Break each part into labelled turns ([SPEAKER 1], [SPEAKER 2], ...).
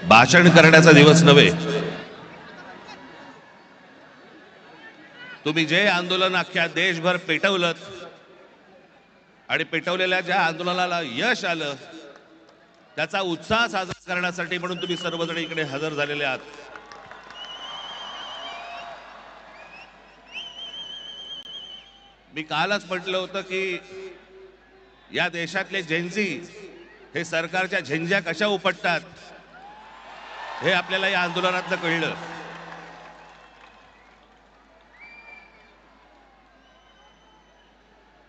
[SPEAKER 1] भाषण करण्याचा दिवस नव्हे. तुम्ही जे आंदोलन अख्ख्या देशभर पेटवलं आणि पेटवलेल्या ज्या आंदोलनाला यश आलं त्याचा उत्साह साजरा करण्यासाठी म्हणून तुम्ही सर्वजण इकडे हजर झालेले आहात. मी कालच म्हटलं होतं की या देशातले जेन्झी हे सरकारच्या झेंझ्या कशा उपटतात हे आपल्याला या आंदोलनातलं कळलं.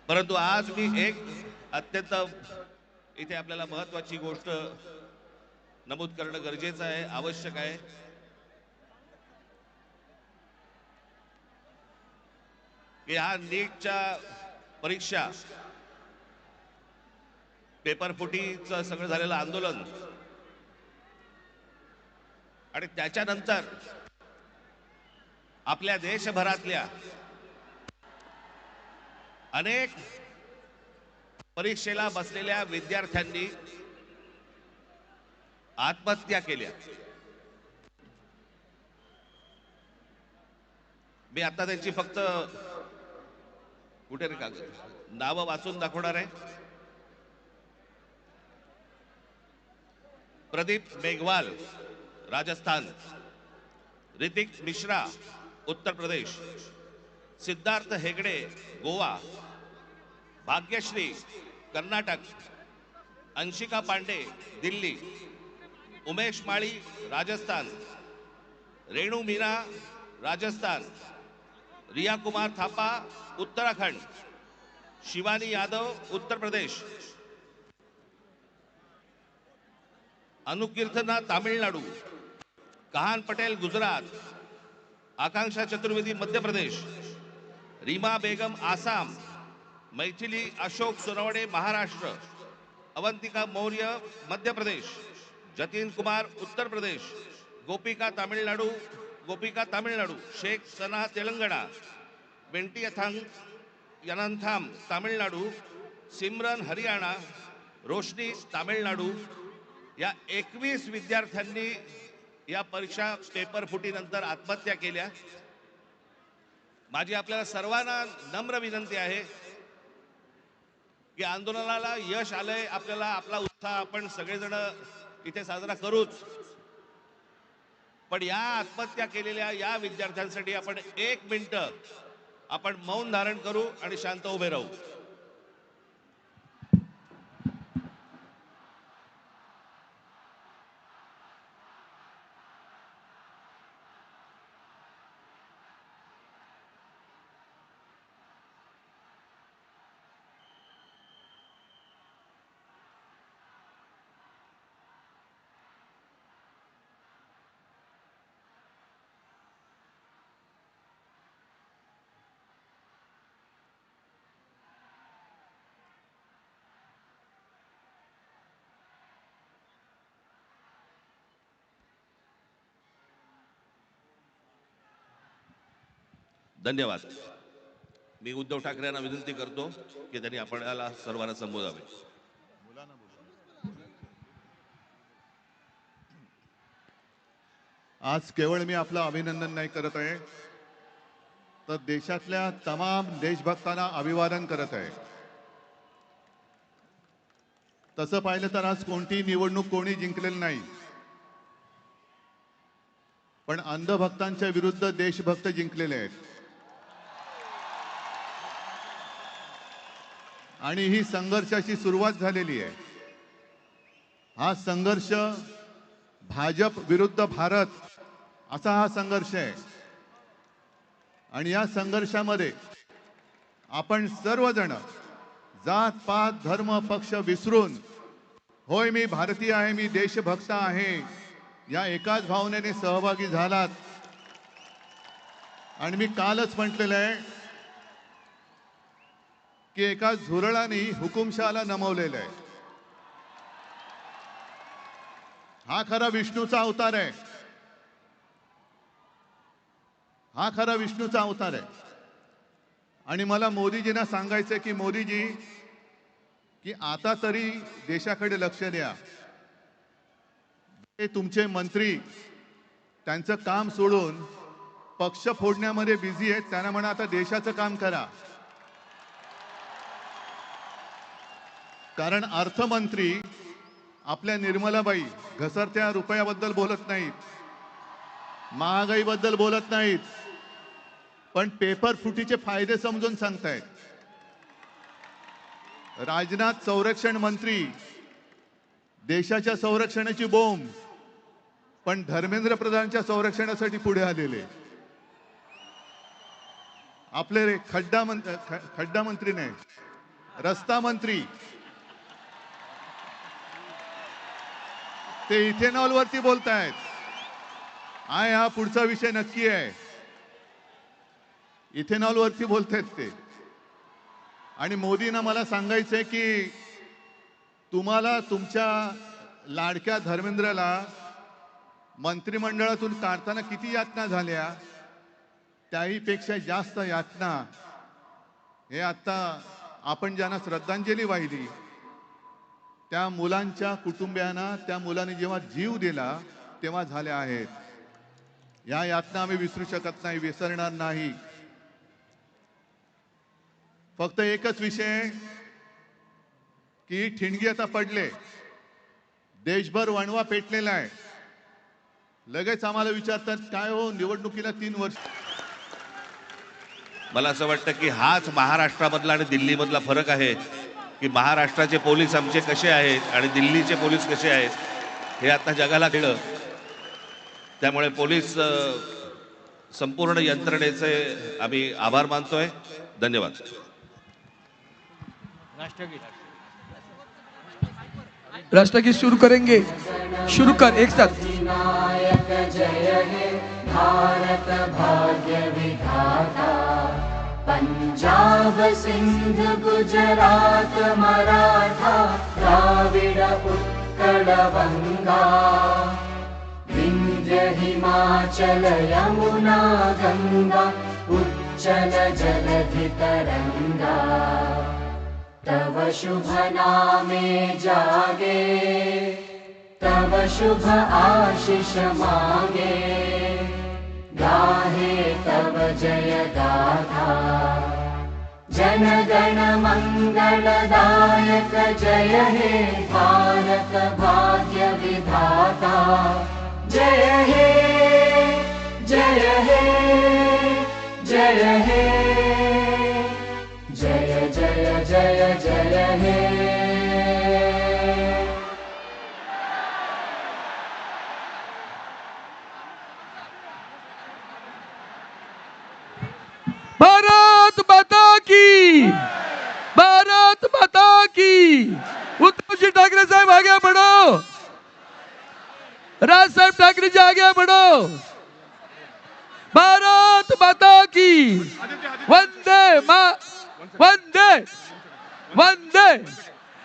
[SPEAKER 1] परंतु आज मी एक अत्यंत इथे आपल्याला महत्वाची गोष्ट नमूद करणं गरजेचं आहे, आवश्यक आहे. की हा नीटच्या परीक्षा पेपर फुटीचं सगळं झालेलं आंदोलन आणि त्याच्यानंतर आपल्या देशभरातल्या अनेक परीक्षेला बसलेल्या विद्यार्थ्यांनी आत्महत्या केल्या. मी आता त्यांची फक्त कुठे रे कागद नावं वाचून दाखवणार आहे. प्रदीप मेघवाल राजस्थान, ऋतिक मिश्रा उत्तर प्रदेश, सिद्धार्थ हेगडे गोवा, भाग्यश्री कर्नाटक, अंशिका पांडे दिल्ली, उमेश माळी राजस्थान, रेणू मीना राजस्थान, रिया कुमार थापा उत्तराखंड, शिवानी यादव उत्तर प्रदेश, अनुकीर्तना तामिळनाडू, कहान पटेल गुजरात, आकांक्षा चतुर्वेदी मध्य प्रदेश, रीमा बेगम आसाम, मैथिली अशोक सोनवणे महाराष्ट्र, अवंतिका मौर्य मध्य प्रदेश, जतीन कुमार उत्तर प्रदेश, गोपिका तामिळनाडू, शेख सना तेलंगणा, बेंटी यनंथाम तामिळनाडू, सिमरन हरियाणा, रोशनी तामिळनाडू या 21 विद्यार्थ्यांनी या परीक्षा पेपर फुटीनंतर आत्महत्या केल्या. माझी आपल्याला सर्वांना नम्र विनंती आहे की आंदोलनाला यश आलंय, आपल्याला आपला उत्साह आपण सगळेजण इथे साजरा करूच, पण या आत्महत्या केलेल्या या विद्यार्थ्यांसाठी आपण 1 मिनिट आपण मौन धारण करू आणि शांत उभे राहू. धन्यवाद. मी उद्धव ठाकरे यांना विनंती करतो की त्यांनी आपल्याला सर्वांना संबोधावे.
[SPEAKER 2] आज केवळ मी आपलं अभिनंदन नाही करत आहे, तर देशातल्या तमाम देशभक्तांना अभिवादन करत आहे. तसं पाहिलं तर आज कोणती निवडणूक कोणी जिंकलेली नाही, पण अंधभक्तांच्या विरुद्ध देशभक्त जिंकलेले आहेत. आणि ही संघर्षाची सुरुवात झालेली आहे. हा संघर्ष भाजप विरुद्ध भारत असा हा संघर्ष आहे. आणि या संघर्षामध्ये आपण सर्वजण जात पात धर्म पक्ष विसरून, होय मी भारतीय आहे, मी देशभक्त आहे, या एकाच भावनेने सहभागी झालात. आणि मी कालच म्हटलेलं आहे की एका झुरळाने हुकुमशहाला नमवलेलं आहे. हा खरा विष्णूचा अवतार आहे. हा खरा विष्णूचा अवतार आहे. आणि मला मोदीजींना सांगायचं की मोदीजी, की आता तरी देशाकडे लक्ष द्या. हे तुमचे मंत्री त्यांचं काम सोडून पक्ष फोडण्यामध्ये बिझी आहेत. त्यांना म्हणा आता देशाचं काम करा. कारण अर्थमंत्री आपल्या निर्मलाबाई घसरत्या रुपयाबद्दल बोलत नाहीत, महागाईबद्दल बोलत नाहीत, पण पेपर फुटीचे फायदे समजून सांगतायत. राजनाथ संरक्षण मंत्री देशाच्या संरक्षणाची बोंब, पण धर्मेंद्र प्रधानच्या संरक्षणासाठी पुढे आलेले. आपले खड्डा मंत्री नाही, रस्ता मंत्री ते इथेनॉल वरती बोलतायत. हा पुढचा विषय नक्की आहे. इथेनॉल वरती बोलतायत ते. आणि मोदींना मला सांगायचंय की तुम्हाला तुमच्या लाडक्या धर्मेंद्रला मंत्रिमंडळातून काढताना किती यातना झाल्या, त्याही पेक्षा जास्त यातना हे आता आपण ज्यांना श्रद्धांजली वाहिली त्या मुलांच्या कुटुंबियांना, त्या मुलांनी जेव्हा जीव दिला तेव्हा झाल्या आहेत. या यातना आम्ही विसरू शकत नाही, विसरणार नाही. फक्त एकच विषय की ठिणगी आता पडले, देशभर वणवा पेटलेला आहे. लगेच आम्हाला विचारतात काय हो निवडणुकीला 3 वर्ष.
[SPEAKER 1] मला असं वाटतं की हाच महाराष्ट्रामधला आणि दिल्लीमधला फरक आहे की महाराष्ट्राचे पोलीस आमचे कसे आहेत आणि दिल्लीचे पोलीस कसे आहेत हे आता जगाला कळलं. त्यामुळे पोलीस संपूर्ण यंत्रणेचे आम्ही आभार मानतोय. धन्यवाद.
[SPEAKER 3] राष्ट्रगीत शुरू करेंगे. शुरू कर एक साथ.
[SPEAKER 4] विनायक जय हे भारत भाग्य विधाता, पंजाब सिंध गुजरात मराठा द्राविड उत्कल गंगा, विंध्य हिमाचल यमुना गंगा उच्चल जलधि तरंगा, तव शुभ नामे जागे, तव शुभ आशीष मांगे, गाहे तव जय गाथा, जन गण मंगलदायक जय हे भारत भाग्य विधाता, जय हे जय हे जय हे जय जय जय जय हे.
[SPEAKER 3] भारत माता की, भारत माता की. उद्धवजी ठाकरे साहेब आगे बढ़ो. राज साहेब ठाकरे जी आगे बढ़ो. भारत माता की. वंदे वंदे वंदे.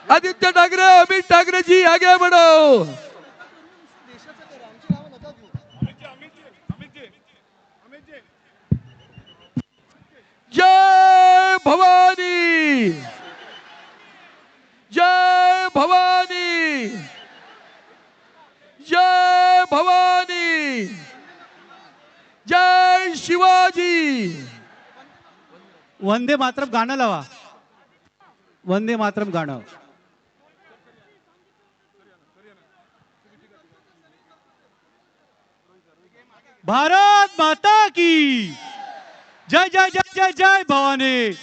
[SPEAKER 3] आदित्य ठाकरे, अमित ठाकरे जी आगे बढ़ो. जय भवानी, जय भवानी, जय भवानी, जय शिवाजी.
[SPEAKER 5] वंदे मातरम गाणं लावा. वंदे मातरम गाणं. भारत माता की जय जय जय जय जय भवानी.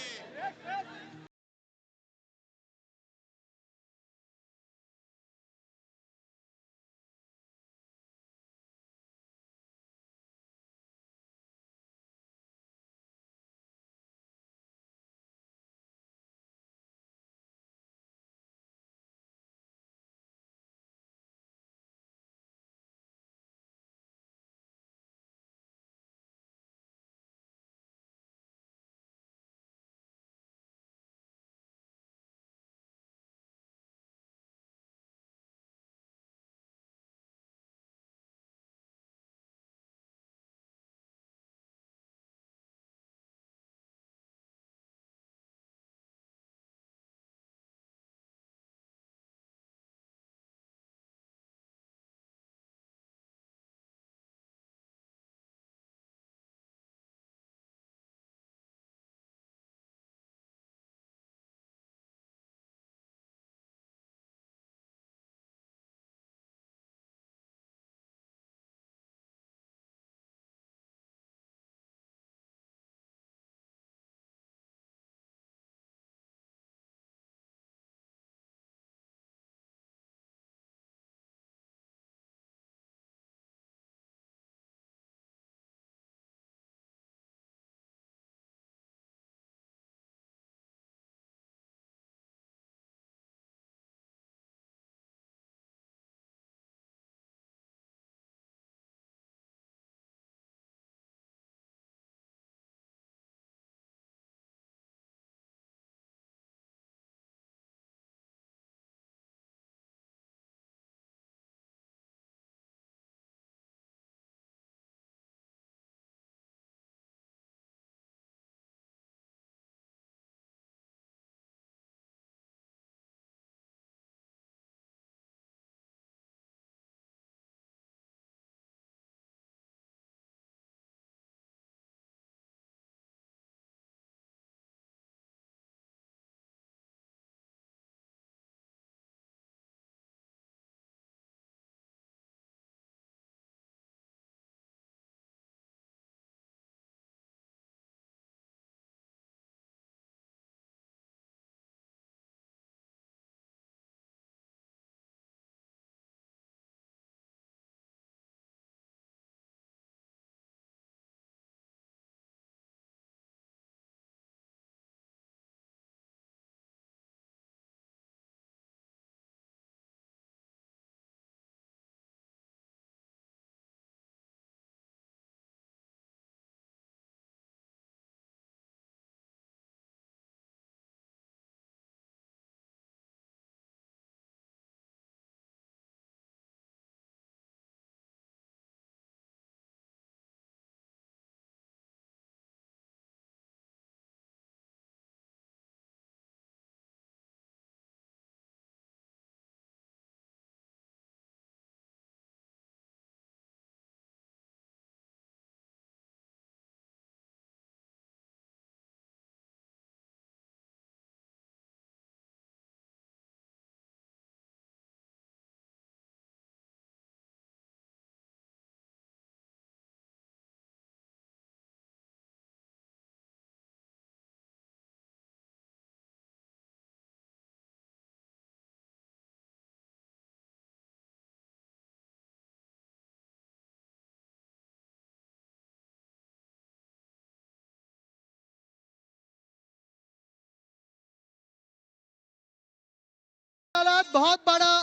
[SPEAKER 6] हालात बहुत बड़ा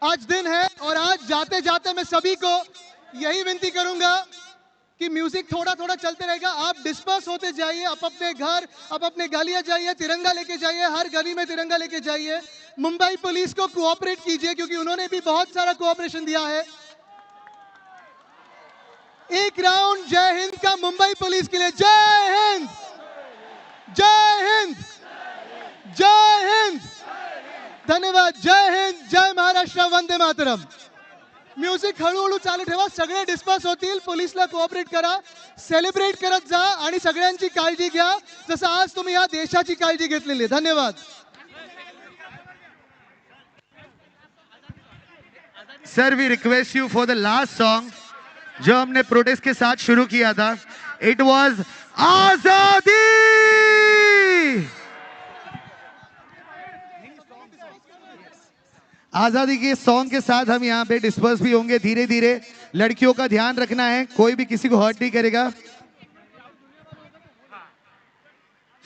[SPEAKER 6] आज दिन है और आज जाते जाते मैं सभी को यही विनती करूंगा कि म्यूजिक थोड़ा थोड़ा चलते रहेगा, आप डिस्पर्स होते जाइए, आप अपने घर, आप अपने गलियां जाइए, तिरंगा लेके जाइए, हर गली में तिरंगा लेके जाइए। मुंबई पुलिस को कोऑपरेट कीजिए क्योंकि उन्होंने भी बहुत सारा कोऑपरेशन दिया है। एक राउंड जय हिंद का मुंबई पुलिस के लिए। जय हिंद, जय हिंद, जय हिंद। धन्यवाद। जय हिंद, जय महाराष्ट्र, वंदे मातरम। म्युझिक हळूहळू चालू ठेवा, सगळे डिस्पर्स होतील, पोलिसला कोऑपरेट करा, सेलिब्रेट करत जा आणि सगळ्यांची काळजी घ्या जसं आज तुम्ही या देशाची काळजी घेतलेली आहे। धन्यवाद।
[SPEAKER 7] Sir we request you for the last song जो हमने प्रोटेस्ट के साथ शुरू किया था, इट वाज आजादी। आजादी के सॉन्ग के साथ हम यहाँ पे डिस्पर्स भी होंगे धीरे धीरे। लड़कियों का ध्यान रखना है, कोई भी किसी को हर्ट नहीं करेगा।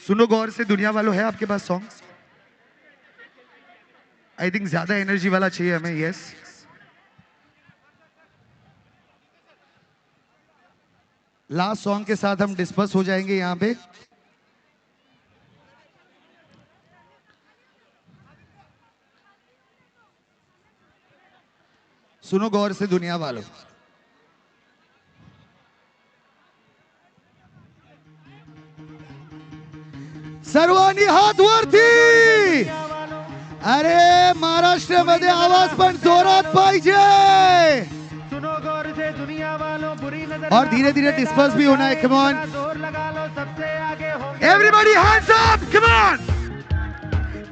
[SPEAKER 7] सुनो गौर से दुनिया वालों, है आपके पास सॉन्ग? आई थिंक ज्यादा एनर्जी वाला चाहिए हमें। यस, लास्ट सॉन्ग के साथ हम डिस्पर्स हो जाएंगे यहाँ पे। सुनो गौर से दुनिया वालों, सर्वांनी हात वरती। अरे महाराष्ट्रामध्ये आवाज पण जोरात पाहिजे।
[SPEAKER 5] सुनो गौर से दुनिया वालों, बुरी नजर
[SPEAKER 7] और धीरे धीरे डिस्पर्स भी होना है। कम ऑन
[SPEAKER 5] जोर लगा लो, सबसे आगे होंगे।
[SPEAKER 7] Everybody hands up, come on,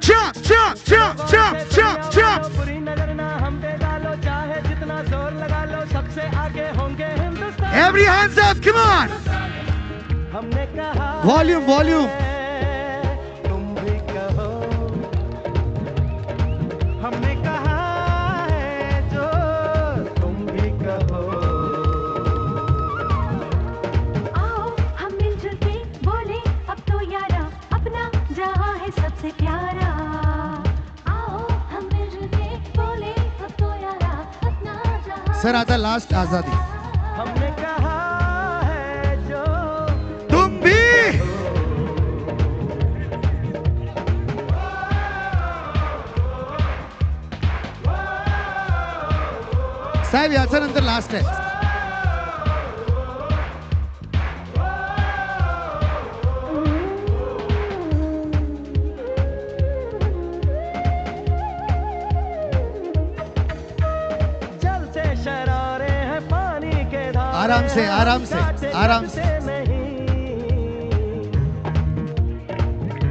[SPEAKER 7] jump jump jump jump jump jump.
[SPEAKER 5] बुरी नजर ना हम पे डालो, चाहे जितना जोर लगा लो, सबसे आगे होंगे Hindustan.
[SPEAKER 7] Every hands up, come on.
[SPEAKER 5] हमने कहा
[SPEAKER 7] वॉल्यूम वॉल्यूम।
[SPEAKER 5] तुम भी कहो, हमने कहा है जो तुम भी कहो।
[SPEAKER 4] आओ हम मिलजुल के बोले अब तो यारा, अपना जहां है सबसे प्यारा। आओ हम मिलजुल के बोले अब तो यारा, अपना जहां।
[SPEAKER 7] सर आता लास्ट आजादी।
[SPEAKER 5] हमने कहा है जो
[SPEAKER 7] तुम भी। साहेब याच्या नंतर लास्ट आहे।
[SPEAKER 5] जल से शरारे हैं पानी के धारे,
[SPEAKER 7] आराम से, आराम से,
[SPEAKER 5] काटे
[SPEAKER 7] आराम से।
[SPEAKER 5] कटते नहीं।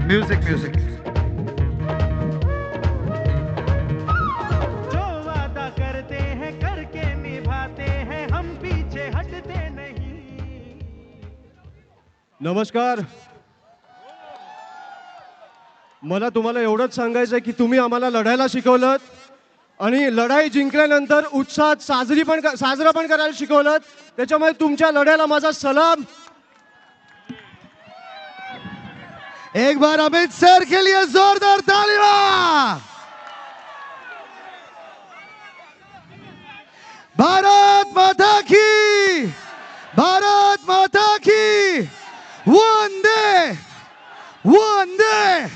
[SPEAKER 7] Music music.
[SPEAKER 5] जो वादा करते हैं करके निभाते हैं, हम पीछे हटते नहीं।
[SPEAKER 8] नमस्कार। मला तुम्हाला एवढंच सांगायचं आहे की तुम्ही आम्हाला लढायला शिकवलं आणि लढाई जिंकल्यानंतर उत्साहात साजरा पण करायला शिकवलं। त्याच्यामुळे तुमच्या लढ्याला माझा सलाम।
[SPEAKER 7] एक बार अमित सर के लिए जोरदार तालियां। भारत माता की, भारत माता की, वंदे वंदे।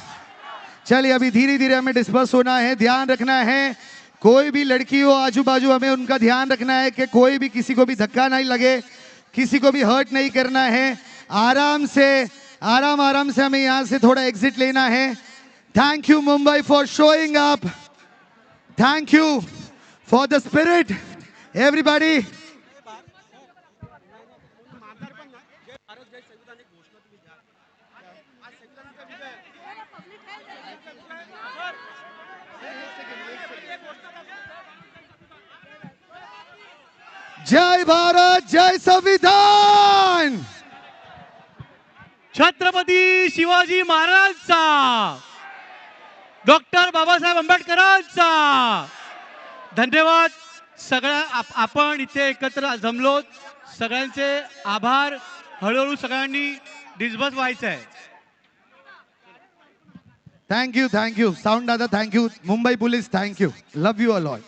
[SPEAKER 7] चलिए अभी धीरे धीरे हमें डिस्पर्स होना है, ध्यान रखना है। कोई भी लड़की हो आजू बाजू, हमें उनका ध्यान रखना है कि कोई भी किसी को भी धक्का नहीं लगे, किसी को भी हर्ट नहीं करना है। आराम से, आराम आराम से हमें यहां से थोड़ा एग्जिट लेना है। Thank you Mumbai for showing up, thank you for the spirit everybody. जय भारत, जय संविधान।
[SPEAKER 5] छत्रपती शिवाजी महाराजांचा, डॉक्टर बाबासाहेब आंबेडकरांचा धन्यवाद। सगळ्या आपण इथे एकत्र जमलो, सगळ्यांचे आभार। हळूहळू सगळ्यांनी डिस्पर्स व्हायचं आहे।
[SPEAKER 7] थँक्यू साऊंड दादा, thank you Mumbai police, thank you, love you a lot.